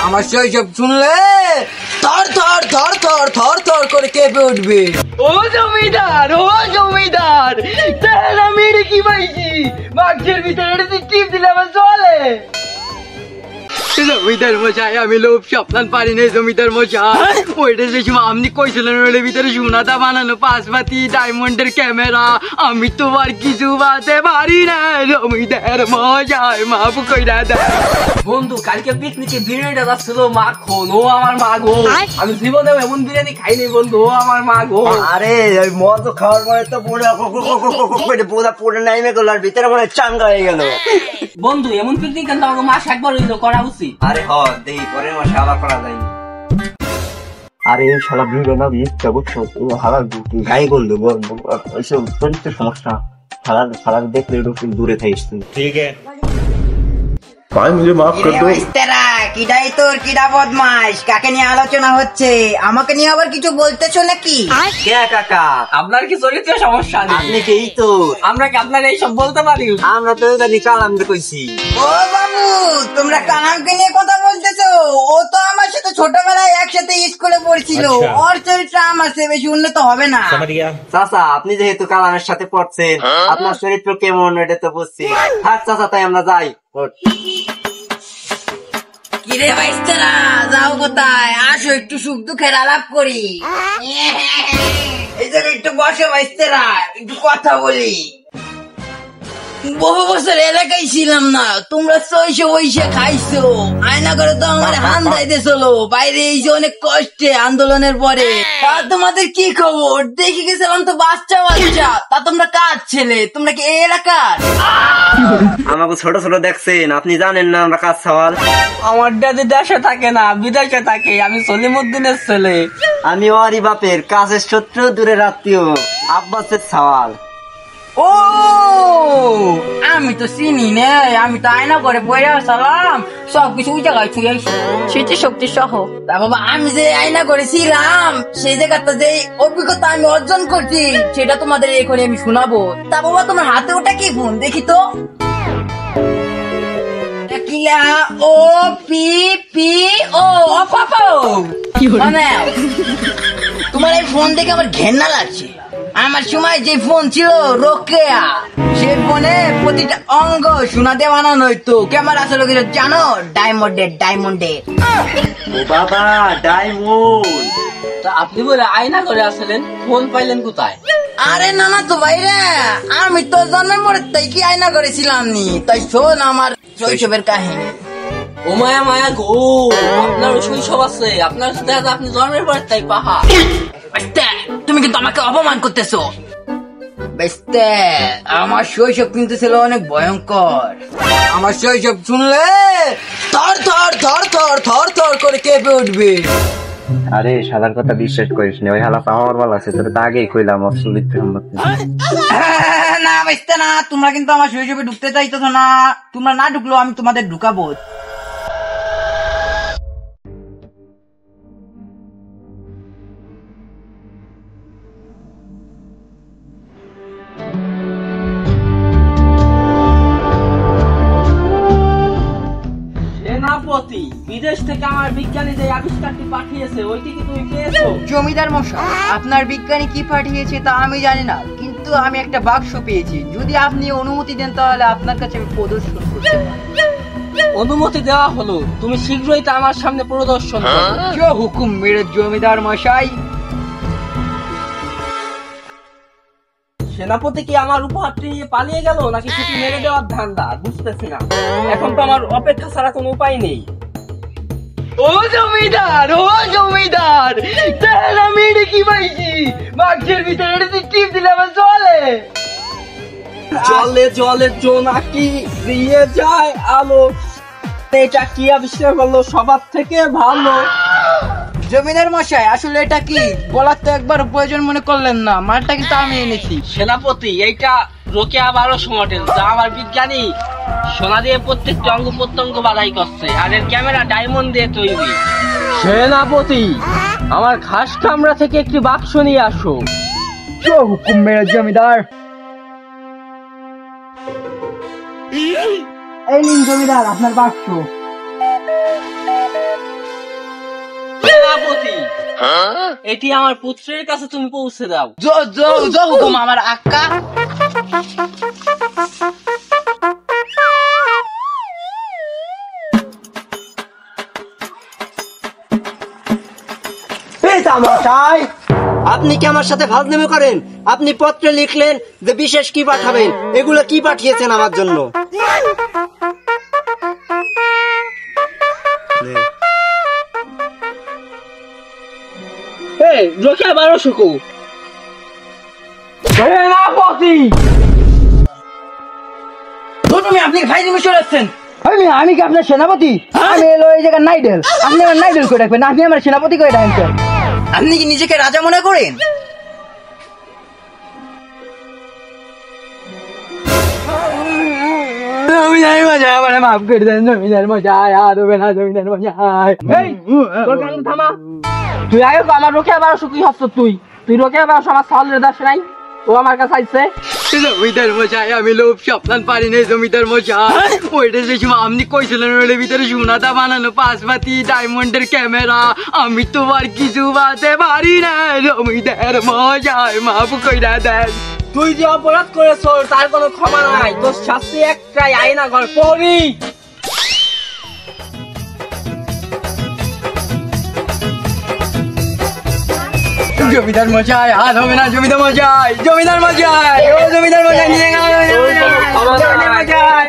আমার শৈশব শুনলে থর থর থর থর থর থর করে কেঁপে উঠবে। ও জমিদার তেল আমি কি পাইছি বাক্সের ভিতরে টিপ দিলে আমার চলে। জমিদার মশাই আমি লোভ স্বপ্ন পারি নাই। জমিদার মশাই ওইটা যে সময় আপনি কইছিলেন ওর ভিতরে সোনাদা বানানো পাঁচপাতি ডায়মন্ডের ক্যামেরা, আমি তো আর কিছু বাতে পারি না। জমিদার মশাই মাফ কইরা দেন। বন্ধু কালকে পিকনিকে বিরিয়ানিটা যাচ্ছিল মাখন, ও আমার মা গো। আমি জীবনে এমন বিরিয়ানি খাইনি বন্ধু, ও আমার মা গো। আরে ওই মদ খাওয়ার পরে তো পুরো পুরো নাইমে গেল আর ভিতরে মনে চাঙ্গা হয়ে গেল। বন্ধু এমন পিকনিক কিন্তু আমাকে মাস একবার হইলো করা উচিত। আরে দেখি পরের মাসে আবার করা যায়নি। আরে শালা ভিড় না ইচ্ছা বুঝছো হালার গায়ে করলো ওইসব চরিত্র সমস্যা হালার দেখলে একটু দূরে থাকিস তুই। ঠিক আছে भाई मुझे माफ कर दो। কিডাই তোর কিডা বদমাস, কাকে নিয়ে আলোচনা হচ্ছে? আমাকে নিয়ে আবার কিছু বলতেছো নাকি? কে কাকা আপনার কি চরিত্র সমস্যা নেই? আপনি কেই তো আমরা কি আপনার এইসব বলতে পারি? আমরা তো জানি কালাম কইছি। ও বাবু তোমরা কালামকে নিয়ে কথা বলতেছো? ও তো আমার সাথে ছোটবেলায় একসাথে স্কুলে পড়ছিল। ওর চরিত্র আমার চেয়ে বেশি উন্নত হবে না। চাচা আপনি যেহেতু কালামের সাথে পড়ছেন আপনার চরিত্র কেমন এটা তো বুঝছি। থাক চাচা তাই আমরা যাই। কিরে বাইস্তারা যাও কোথায়? আসো একটু সুখ দুঃখের আলাপ করি। এই জায়গায় একটু বসো বাইস্তারা, একটু কথা বলি। বহু বছর এলাকায় ছিলাম না, তোমরা চইসে বইসে খাইছো। আয়না করে তো আমার হান যাইতেছিল বাইরে, এই যে অনেক কষ্টে আন্দোলনের পরে। তা তোমাদের কি খবর? দেখে গেছিলাম তো বাচ্চা বাচ্চা। তা তোমরা কার ছেলে? তোমরা কি এই এলাকার? আমাকে ছোট ছোট দেখছেন, আপনি জানেন না আমরা কাজ সওয়াল। আমার দাদি দেশে থাকে না বিদেশে থাকে, আমি সলিমুদ্দিনের ছেলে। আমি ওরই বাপের কাছের শত্রু দূরের আত্মীয় আব্বাসের সওয়াল। ও আমি তো চিনি না, আমি তো আয়না করে পড়ে আসলাম সবকিছু ওই জায়গায় ছুঁয়ে স্মৃতি শক্তি সহ। তা বাবা আমি যে আয়না করেছিলাম সেই জায়গাটা যে অভিজ্ঞতা আমি অর্জন করছি সেটা তোমাদের এখানে আমি শোনাবো। তা বাবা তোমার হাতে ওটা কি ফোন দেখি তো? ও পি পি ও পাপা মানে তোমার এই ফোন দেখে আমার ঘেন্না লাগছে। আমার সময় যে ফোন ছিল রোকেয়া, সে ফোনে প্রতিটা অঙ্গ সোনা দিয়ে বানানো হইতো। ক্যামেরা ছিল কিছু জানো? ডায়মন্ডের। ও বাবা ডায়মন্ড। তা আপনি বলে আয়না করে আসলেন, ফোন পাইলেন কোথায়? আরে না তো ভাইরে, আমি তো জন্মের পরে তাই কি আয়না করেছিলাম নি। তাই শোন আমার শৈশবের কাহিনী। ও মায়া মায়া গো, আপনার শৈশব আছে? আপনার সাথে আপনি জন্মের পরে তাই পাহা। তুমি কিন্তু আমাকে অপমান করতেছো। আমার শৈশব কিন্তু ছিল অনেক ভয়ঙ্কর। আমার শৈশব শুনলে থর থর থর থর থর থর করে কেঁপে উঠবে। আরে সাদার কথা বিশ্বাস করিস না, ওই হালা পাওয়ার বল আছে তোর তো আগেই কইলাম অবসলিত সম্পত্তি। না বেস্তে না, তোমরা কিন্তু আমার শৈশবে ঢুকতে চাইতেছো না। তোমরা না ঢুকলেও আমি তোমাদের ঢুকাবো। সেনাপতি বিদেশ থেকে আমার বিজ্ঞানী যে আবিষ্কারটি পাঠিয়েছে ওইটি কি তুমি পেয়েছো? জমিদার মশাই আপনার বিজ্ঞানী কি পাঠিয়েছে তা আমি জানি না, কিন্তু আমি একটা বাক্স পেয়েছি। যদি আপনি অনুমতি দেন তাহলে আপনার কাছে আমি প্রদর্শন করতে পারি। অনুমতি দেওয়া হলো, তুমি শীঘ্রই তা আমার সামনে প্রদর্শন করো। হুকুম মেরে জমিদার মশাই। সেনাপতি কি আমার উপহারটি নিয়ে পালিয়ে গেল নাকি ছুটি মেরে দেওয়ার ধান্দা বুঝতেছি না। এখন তো আমার অপেক্ষা ছাড়া কোনো উপায় নেই। ও জমিদার তেল আমি কি পাইছি বাক্সের ভিতরে টিপ দিলে আমার চলে। জলে জলে জোনাকি দিয়ে যায় আলো, এটা কি আবিষ্কার করলো সবার থেকে ভালো? জমিদার মশাই আসলে এটা কি বলার তো একবার প্রয়োজন মনে করলেন না? মালটা কিন্তু আমি এনেছি। সেনাপতি এইটা রোকেয়া 1200 মডেল, যা আমার বিজ্ঞানী সোনা দিয়ে প্রত্যেকটি অঙ্গ প্রত্যঙ্গ বাধাই করছে, আর এর ক্যামেরা ডায়মন্ড দিয়ে তৈরি। সেনাপতি আমার ঘাস কামরা থেকে একটি বাক্স নিয়ে আসো। হুকুম মেরে জমিদার। এই নিন জমিদার আপনার বাক্স। সেনাপতি, এটি আমার পুত্রের কাছে তুমি পৌঁছে দাও। হুকুম আমার আক্কা। মশাই, আপনি কি আমার সাথে ফাজলামি করেন? আপনি পত্রে লিখলেন যে বিশেষ কি পাঠাবেন, এগুলো কি পাঠিয়েছেন আমার জন্য? রোকেয়া 1200 কো। তুমি আপনি ভাই নিমিশ আসছেন। আমি কি আপনার সেনাপতি? আমি এলো এই জায়গায় নাইডেল। আপনি আমার নাইডেল করে রাখবেন, আপনি আমার সেনাপতি করে রাখবেন। আপনি কি নিজেকে রাজা মনে করেন? জমিদার মশাই আমার মাফ করে দেন। জমিদার মশাই আর হবে না। জমিদার মশাই তোর কান থামা। তুই আগে আমার রোকেয়া 1200 কি হচ্ছ? তুই রোকেয়া 1200 আমার সালের দাস নাই, ও আমার কাছে আইছে। জমিদার মশাই আমি লোভ সাবধান পারি নাই। জমিদার মশাই ওইটা যে সময় আপনি কইছিলেন ওর ভিতরে সোনাদা বানানো, পাঁচবাতি, ডায়মন্ডের ক্যামেরা, আমি তো আর কিছু বাতে পারি না। জমিদার মশাই মাফ কইরা দেন। তুই যে অপরাধ করেছ তার কোনো ক্ষমা নাই, তোর শাস্তি একটাই, আয়না ঘর পড়ি। জমিদার মশাই হাত হবে না। জমিদার মশাই, জমিদার মশাই, ও জমিদার মশাই নিয়ে গেল। জমিদার মশাই